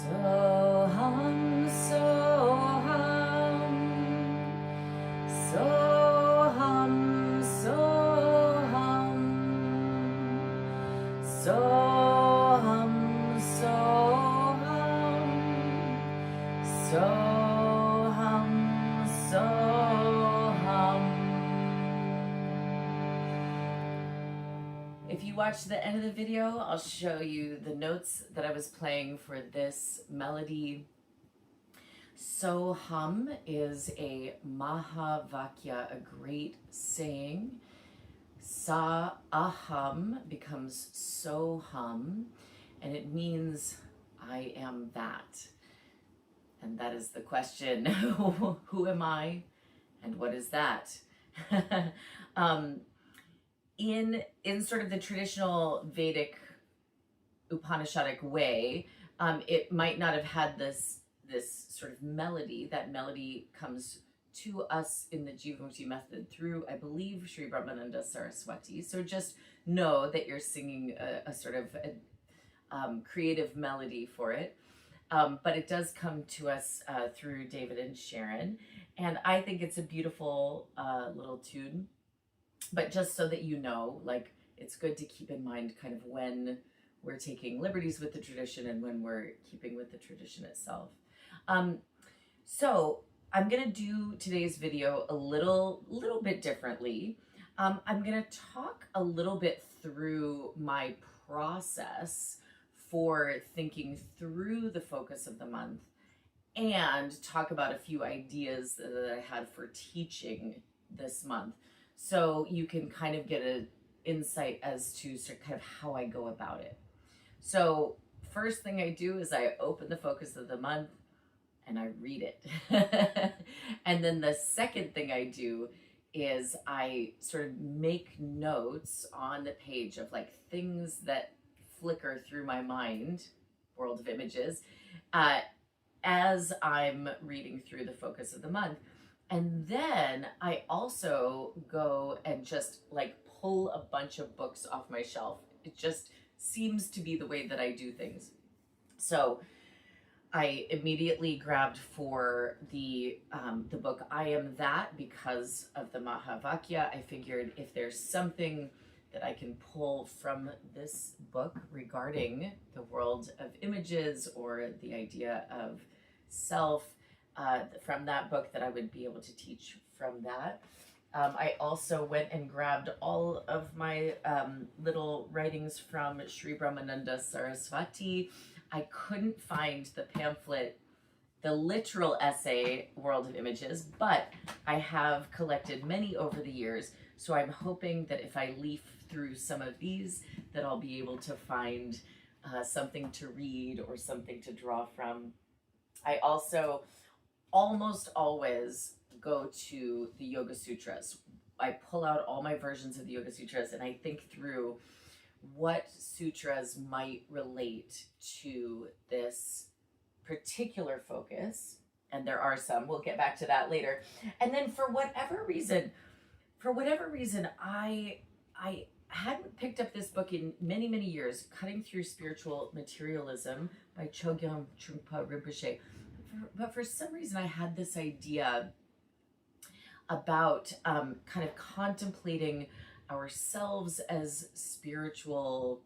So hum, so hum, so hum, so hum, so hum, so hum, so hum, so hum. If you watch the end of the video, I'll show you the notes that I was playing for this melody. So hum is a Mahavakya, a great saying. Sa aham becomes so hum, and it means I am that. And that is the question. Who am I and what is that? In sort of the traditional Vedic Upanishadic way, it might not have had this sort of melody. That melody comes to us in the Jivamukti method through, I believe, Sri Brahmananda Saraswati. So just know that you're singing a sort of creative melody for it. But it does come to us through David and Sharon. And I think it's a beautiful little tune. But just so that you know, like, it's good to keep in mind kind of when we're taking liberties with the tradition and when we're keeping with the tradition itself. So I'm gonna do today's video a little bit differently. I'm gonna talk a little bit through my process for thinking through the focus of the month and talk about a few ideas that I had for teaching this month. So you can kind of get an insight as to sort of kind of how I go about it. So first thing I do is I open the focus of the month and I read it. And then the second thing I do is I sort of make notes on the page of like things that flicker through my mind, world of images, as I'm reading through the focus of the month. And then I also go and just like pull a bunch of books off my shelf. It just seems to be the way that I do things. So I immediately grabbed for the book I Am That because of the Mahavakya. I figured if there's something that I can pull from this book regarding the world of images or the idea of self, from that book, that I would be able to teach from that. I also went and grabbed all of my little writings from Sri Brahmananda Saraswati. I couldn't find the pamphlet, the literal essay, World of Images, but I have collected many over the years. So I'm hoping that if I leaf through some of these, that I'll be able to find something to read or something to draw from. I also almost always go to the Yoga Sutras. I pull out all my versions of the Yoga Sutras and I think through what sutras might relate to this particular focus. And there are some, we'll get back to that later. And then for whatever reason, I hadn't picked up this book in many, many years, Cutting Through Spiritual Materialism by Chogyam Trungpa Rinpoche. But for some reason, I had this idea about kind of contemplating ourselves as spiritual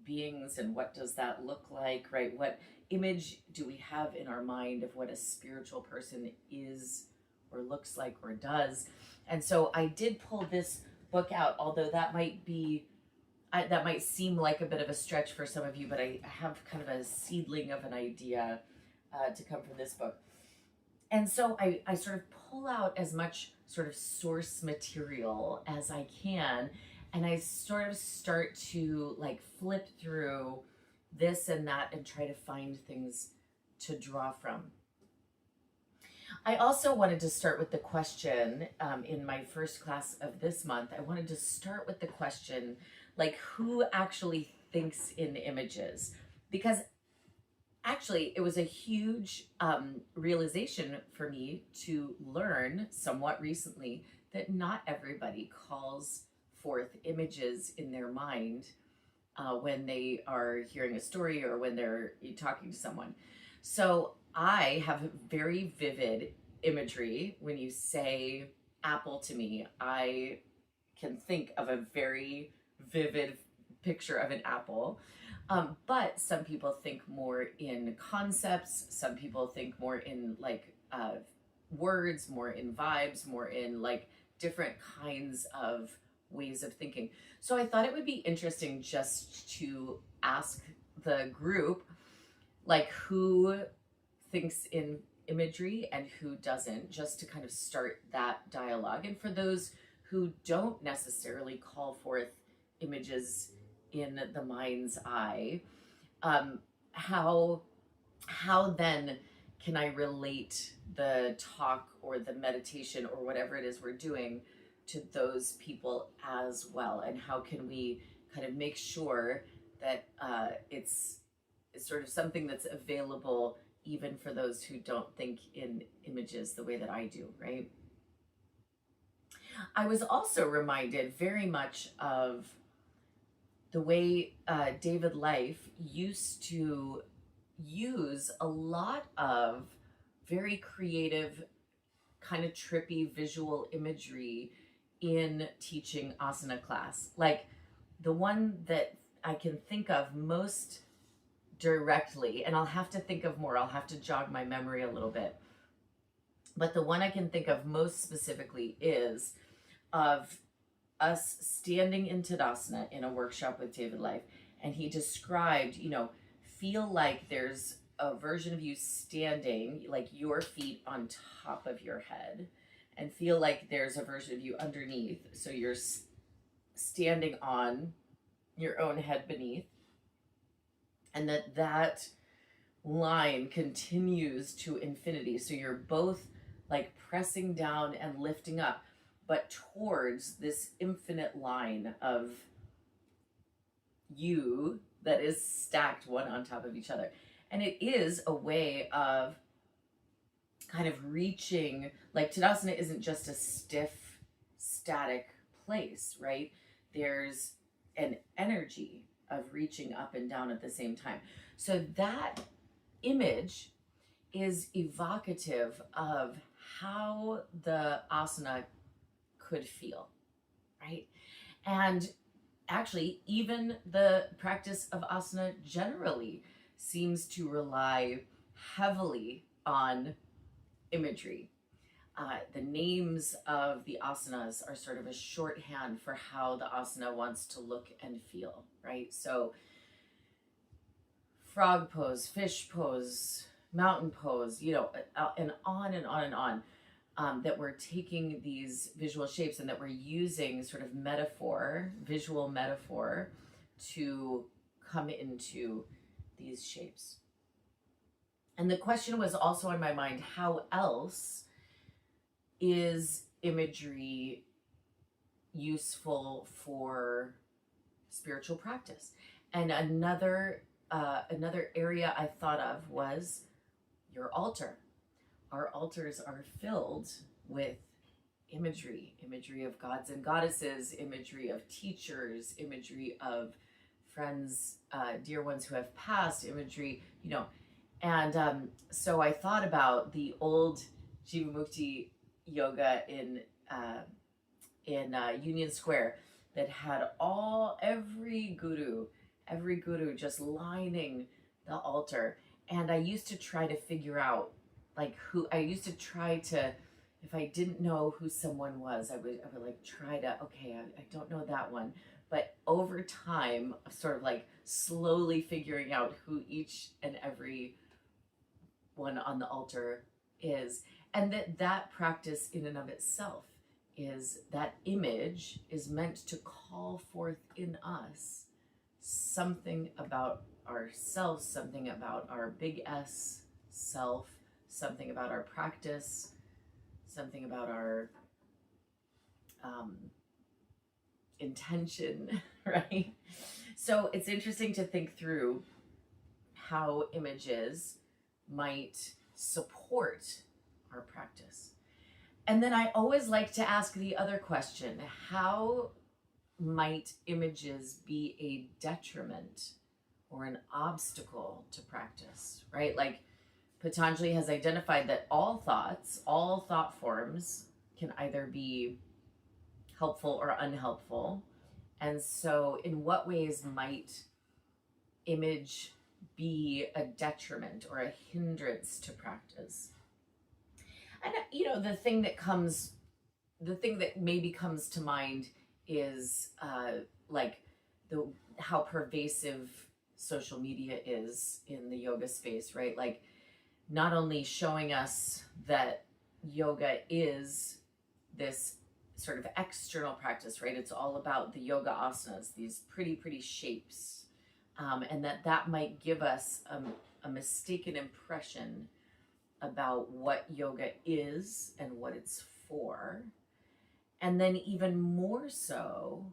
beings and what does that look like, right? What image do we have in our mind of what a spiritual person is or looks like or does? And so I did pull this book out, although that might seem like a bit of a stretch for some of you, but I have kind of a seedling of an idea to come from this book. And so I sort of pull out as much sort of source material as I can, and I sort of start to like flip through this and that and try to find things to draw from. I also wanted to start with the question in my first class of this month. I wanted to start with the question, like, who actually thinks in images? Because actually, it was a huge realization for me to learn somewhat recently that not everybody calls forth images in their mind when they are hearing a story or when they're talking to someone. So I have very vivid imagery. When you say apple to me, I can think of a very vivid picture of an apple. But some people think more in concepts. Some people think more in like words, more in vibes, more in like different kinds of ways of thinking. So I thought it would be interesting just to ask the group, like, who thinks in imagery and who doesn't, just to kind of start that dialogue. And for those who don't necessarily call forth images in the mind's eye, how then can I relate the talk or the meditation or whatever it is we're doing to those people as well? And how can we kind of make sure that it's sort of something that's available even for those who don't think in images the way that I do, right? I was also reminded very much of the way David Life used to use a lot of very creative, kind of trippy visual imagery in teaching asana class. Like the one that I can think of most directly, and I'll have to think of more, I'll have to jog my memory a little bit, but the one I can think of most specifically is of us standing in Tadasana in a workshop with David Life, and he described, feel like there's a version of you standing, like your feet on top of your head, and feel like there's a version of you underneath, so you're standing on your own head beneath, and that line continues to infinity. So you're both like pressing down and lifting up, but towards this infinite line of you that is stacked one on top of each other. And it is a way of kind of reaching, like Tadasana isn't just a stiff, static place, right? There's an energy of reaching up and down at the same time. So that image is evocative of how the asana could feel, right? And actually, even the practice of asana generally seems to rely heavily on imagery. The names of the asanas are sort of a shorthand for how the asana wants to look and feel, right? So frog pose, fish pose, mountain pose, and on and on and on, that we're taking these visual shapes and that we're using sort of metaphor, visual metaphor, to come into these shapes. And the question was also on my mind, how else is imagery useful for spiritual practice? And another area I thought of was your altar. Our altars are filled with imagery of gods and goddesses, imagery of teachers, imagery of friends, dear ones who have passed, imagery, and so I thought about the old Jivamukti Yoga in Union Square that had every guru just lining the altar. And I used to try to figure out if I didn't know who someone was, I would like try to, okay, I don't know that one. But over time, sort of like slowly figuring out who each and every one on the altar is. And that practice in and of itself is that image is meant to call forth in us something about ourselves, something about our big S self, something about our practice, something about our intention, right? So it's interesting to think through how images might support our practice. And then I always like to ask the other question, how might images be a detriment or an obstacle to practice, right? Like Patanjali has identified that all thoughts, all thought forms can either be helpful or unhelpful. And so, in what ways might image be a detriment or a hindrance to practice? And, the thing that maybe comes to mind is like how pervasive social media is in the yoga space, right? Like, not only showing us that yoga is this sort of external practice, right? It's all about the yoga asanas, these pretty shapes, and that might give us a mistaken impression about what yoga is and what it's for. And then even more so,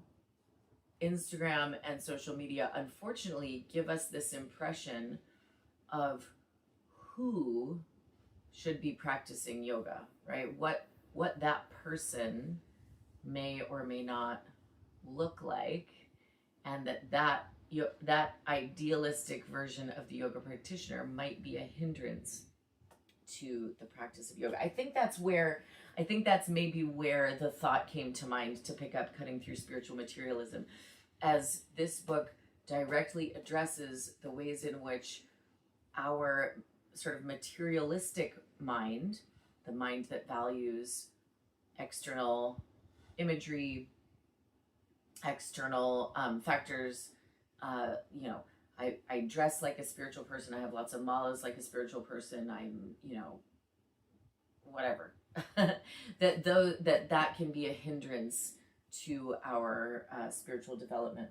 Instagram and social media, unfortunately, give us this impression of who should be practicing yoga, right? What that person may or may not look like, and that idealistic version of the yoga practitioner might be a hindrance to the practice of yoga. I think that's maybe where the thought came to mind to pick up Cutting Through Spiritual Materialism, as this book directly addresses the ways in which our sort of materialistic mind, the mind that values external imagery, external factors, I dress like a spiritual person, I have lots of malas like a spiritual person, I'm, whatever. that can be a hindrance to our spiritual development.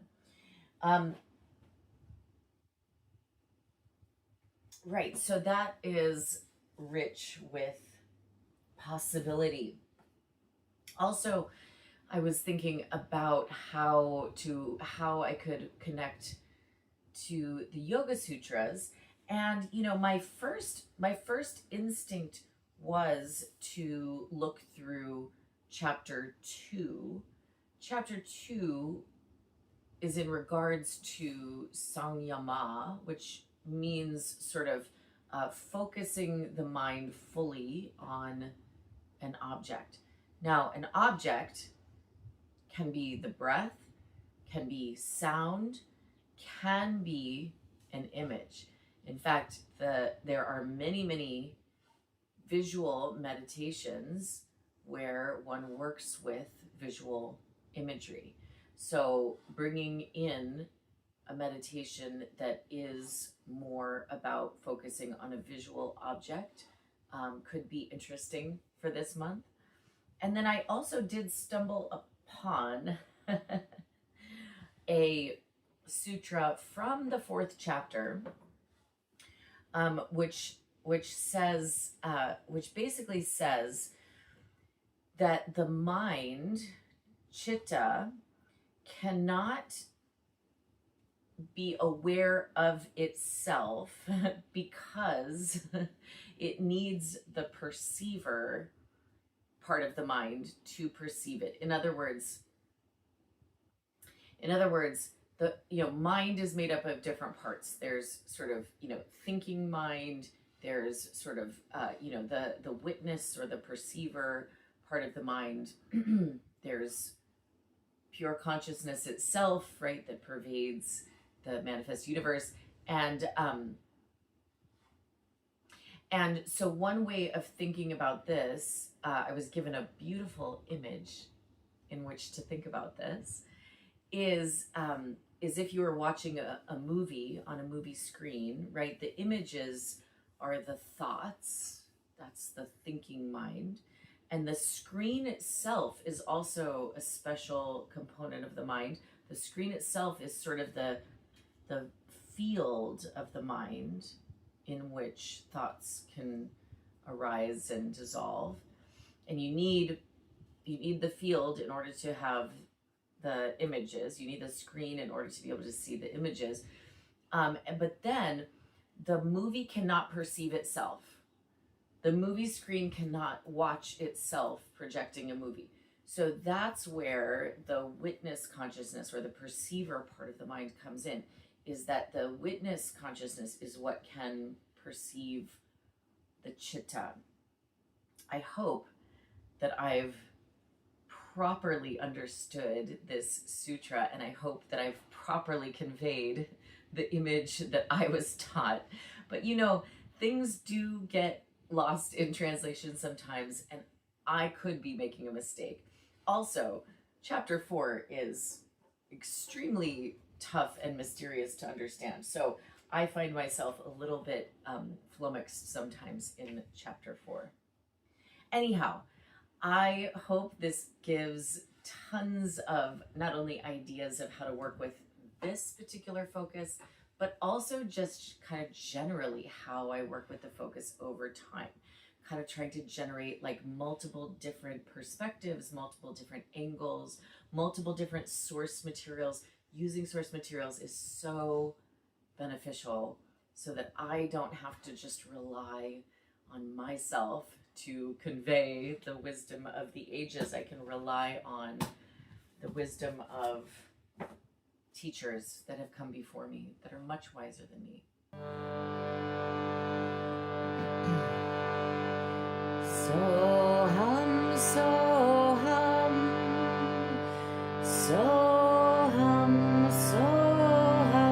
Right, so that is rich with possibility. Also, I was thinking about how I could connect to the Yoga Sutras, and my first instinct was to look through chapter 2. Chapter 2 is in regards to Samyama, which means sort of focusing the mind fully on an object. Now, an object can be the breath, can be sound, can be an image. In fact, there are many visual meditations where one works with visual imagery. So bringing in a meditation that is more about focusing on a visual object could be interesting for this month. And then I also did stumble upon a sutra from the 4th chapter, which basically says that the mind, chitta, cannot be aware of itself because it needs the perceiver part of the mind to perceive it. In other words, the mind is made up of different parts. There's sort of thinking mind. There's sort of the witness or the perceiver part of the mind. There's pure consciousness itself, right, that pervades the manifest universe. And so one way of thinking about this, I was given a beautiful image in which to think about this, is if you were watching a movie on a movie screen, right? The images are the thoughts, that's the thinking mind. And the screen itself is also a special component of the mind. The screen itself is sort of the field of the mind in which thoughts can arise and dissolve. And you need the field in order to have the images. You need the screen in order to be able to see the images. But then the movie cannot perceive itself. The movie screen cannot watch itself projecting a movie. So that's where the witness consciousness or the perceiver part of the mind comes in, is that the witness consciousness is what can perceive the chitta. I hope that I've properly understood this sutra, and I hope that I've properly conveyed the image that I was taught. But you know, things do get lost in translation sometimes, and I could be making a mistake. Also, chapter 4 is extremely tough and mysterious to understand. So I find myself a little bit flummoxed sometimes in chapter 4. Anyhow, I hope this gives tons of not only ideas of how to work with this particular focus, but also just kind of generally how I work with the focus over time. Kind of trying to generate like multiple different perspectives, multiple different angles, multiple different source materials. Using source materials is so beneficial so that I don't have to just rely on myself to convey the wisdom of the ages. I can rely on the wisdom of teachers that have come before me that are much wiser than me. Soham, soham, soham, soham,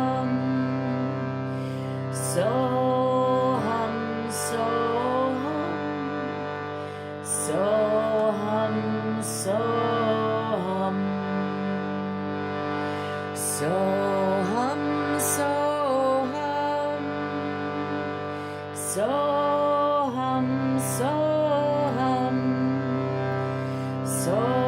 soham, soham, soham, soham, soham, soham, soham, soham, soham.